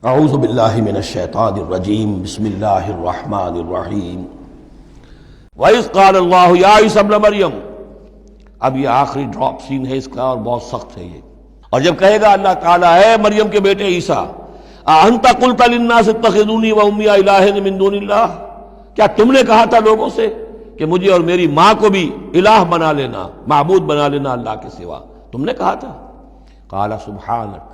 اعوذ باللہ من الشیطان الرجیم بسم اللہ الرحمن الرحیم وَإِذْ قَالَ اللَّهُ يَا عِيسَى ابْنَ مَرْيَمَ۔ اب یہ آخری ڈراپ سین ہے اس کا اور بہت سخت ہے یہ، اور جب کہے گا اللہ تعالیٰ ہے مریم کے بیٹے عیسیٰ أَأَنْتَ قُلْتَ لِلنَّاسِ اتَّخِذُونِي وَأُمِّيَ إِلَٰهَيْنِ مِن دُونِ اللَّهِ، کیا تم نے کہا تھا لوگوں سے کہ مجھے اور میری ماں کو بھی الہ بنا لینا، معبود بنا لینا اللہ کے سوا، تم نے کہا تھا؟ قال سبحانک،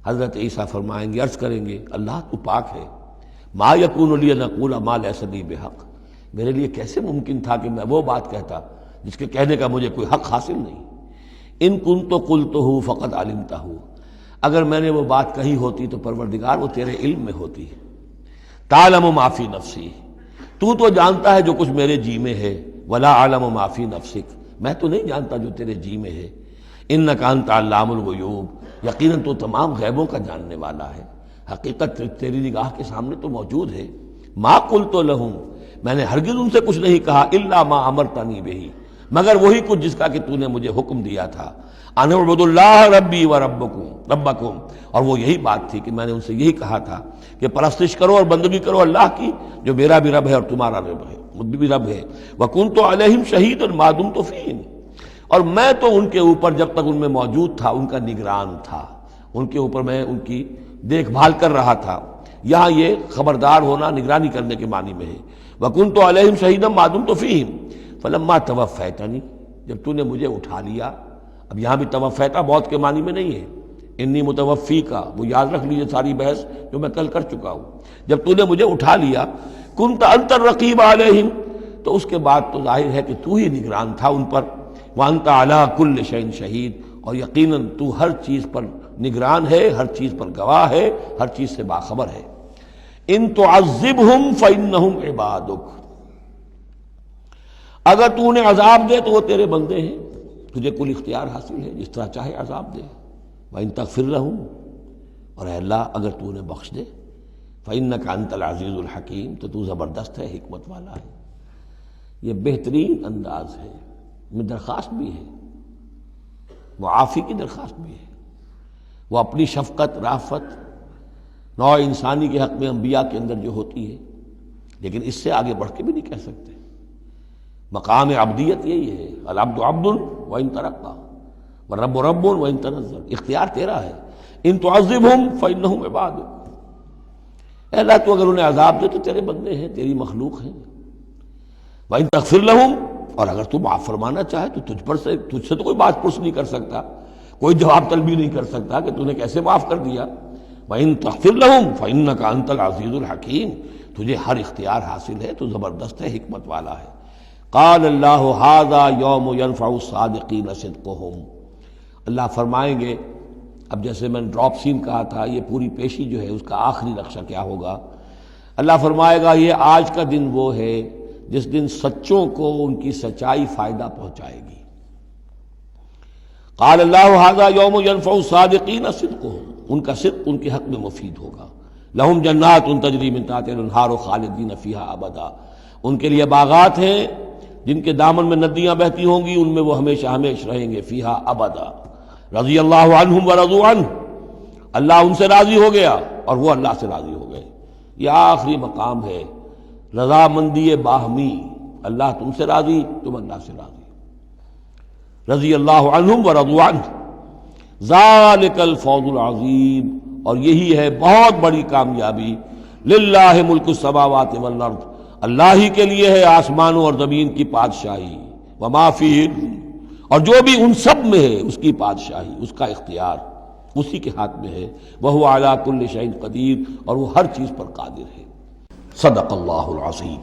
حضرت عیسیٰ فرمائیں گے، عرض کریں گے اللہ تو پاک ہے، ما یکون لی ان اقول ما لیس لی بحق، میرے لیے کیسے ممکن تھا کہ میں وہ بات کہتا جس کے کہنے کا مجھے کوئی حق حاصل نہیں۔ ان کنت قلتہ فقد علمتہ، اگر میں نے وہ بات کہی ہوتی تو پروردگار وہ تیرے علم میں ہوتی۔ تعلم ما فی نفسی، تو جانتا ہے جو کچھ میرے جی میں ہے، ولا اعلم ما فی نفسک، میں تو نہیں جانتا جو تیرے جی میں ہے۔ انک انت علام الغیوب، یقیناً تو تمام غیبوں کا جاننے والا ہے، حقیقت تیری نگاہ کے سامنے تو موجود ہے۔ ما قلت لہم، میں نے ہرگز ان سے کچھ نہیں کہا، الا ما امرتنی بہ، مگر وہی کچھ جس کا کہ تو نے مجھے حکم دیا تھا، ان اعبدوا اللہ ربی و ربکم، اور وہ یہی بات تھی کہ میں نے ان سے یہی کہا تھا کہ پرستش کرو اور بندگی کرو اللہ کی جو میرا بھی رب ہے اور تمہارا رب ہے، مجھ بھی رب ہے۔ وکنت علیہم شہیدا ما دمت فیہم، اور میں تو ان کے اوپر جب تک ان میں موجود تھا ان کا نگران تھا، ان کے اوپر میں ان کی دیکھ بھال کر رہا تھا۔ یہاں یہ خبردار ہونا نگرانی کرنے کے معنی میں ہے۔ وَكُنْتُ عَلَيْهِمْ شَهِيدًا مَا دُمْتُ فِيهِمْ فَلَمَّا تَوَفَّيْتَنِي، جب تو نے مجھے اٹھا لیا، اب یہاں بھی توفیتا موت کے معنی میں نہیں ہے، انی متوفی کا، وہ یاد رکھ لیجیے ساری بحث جو میں کل کر چکا ہوں۔ جب تو نے مجھے اٹھا لیا، كُنْتَ أَنْتَ الرَّقِيبَ عَلَيْهِمْ، تو اس کے بعد تو ظاہر ہے کہ تو ہی نگران تھا ان پر۔ وَأَنْتَ عَلَىٰ كُلِّ شَيْءٍ شَهِيدٌ، اور یقیناً تو ہر چیز پر نگران ہے، ہر چیز پر گواہ ہے، ہر چیز سے باخبر ہے۔ ان تعذبہم فإنہم عبادک، اگر تو انہیں عذاب دے تو وہ تیرے بندے ہیں، تجھے کل اختیار حاصل ہے، جس طرح چاہے عذاب دے۔ وإن تغفر لہم، اور اے اللہ اگر تو انہیں بخش دے، فإنک انت العزیز الحکیم، تو تو زبردست ہے، حکمت والا ہے۔ یہ بہترین انداز ہے، میں درخواست بھی ہے، معافی کی درخواست بھی ہے، وہ اپنی شفقت رافت نوع انسانی کے حق میں انبیاء کے اندر جو ہوتی ہے، لیکن اس سے آگے بڑھ کے بھی نہیں کہہ سکتے۔ مقام عبدیت یہی ہے، العبد عبد وان ترقى والرب رب وان تنزل، اختیار تیرا ہے۔ ان تعذبہم فانہم عبادک، اے اللہ تو اگر انہیں عذاب دے تو تیرے بندے ہیں، تیری مخلوق ہیں۔ وان تغفر لہم، اور اگر تو معاف فرمانا چاہے تو تجھ سے تو کوئی بات پرس نہیں کر سکتا، کوئی جواب طلبی نہیں کر سکتا کہ تو نے کیسے معاف کر دیا۔ وَإِن تَغْفِرْ لَهُمْ فَإِنَّكَ أَنْتَ الْعَزِيزُ الْحَكِيمُ، تجھے ہر اختیار حاصل ہے، تو زبردست ہے، حکمت والا ہے۔ قال اللہ هذا یوم ينفع الصادقین صدقهم، اللہ فرمائیں گے، اب جیسے میں نے ڈراپ سین کہا تھا، یہ پوری پیشی جو ہے اس کا آخری نقشہ کیا ہوگا، اللہ فرمائے گا یہ آج کا دن وہ ہے جس دن سچوں کو ان کی سچائی فائدہ پہنچائے گی۔ قال اللہ هذا یوم ينفع الصادقین صدقهم، ان کا صدق ان کے حق میں مفید ہوگا۔ لہم جنات تجری من تحتها الانہار خالدین فیہا ابدا، ان کے لیے باغات ہیں جن کے دامن میں ندیاں بہتی ہوں گی، ان میں وہ ہمیشہ ہمیشہ رہیں گے، فیہا ابدا۔ رضی اللہ عنہم ورضوا عنہ، اللہ ان سے راضی ہو گیا اور وہ اللہ سے راضی ہو گئے۔ یہ آخری مقام ہے، رضامندی باہمی، اللہ تم سے راضی، تم اللہ سے راضی۔ رضی اللہ عنہم ورضوا عنہ، ذالک الفوز العظیم، اور یہی ہے بہت بڑی کامیابی۔ للہ ملک السماوات والارض، اللہ ہی کے لیے ہے آسمانوں اور زمین کی بادشاہی، وما فیہن، اور جو بھی ان سب میں ہے اس کی بادشاہی، اس کا اختیار اسی کے ہاتھ میں ہے۔ وہو علی کل شیء قدیر، اور وہ ہر چیز پر قادر ہے۔ صدق اللہ العظیم۔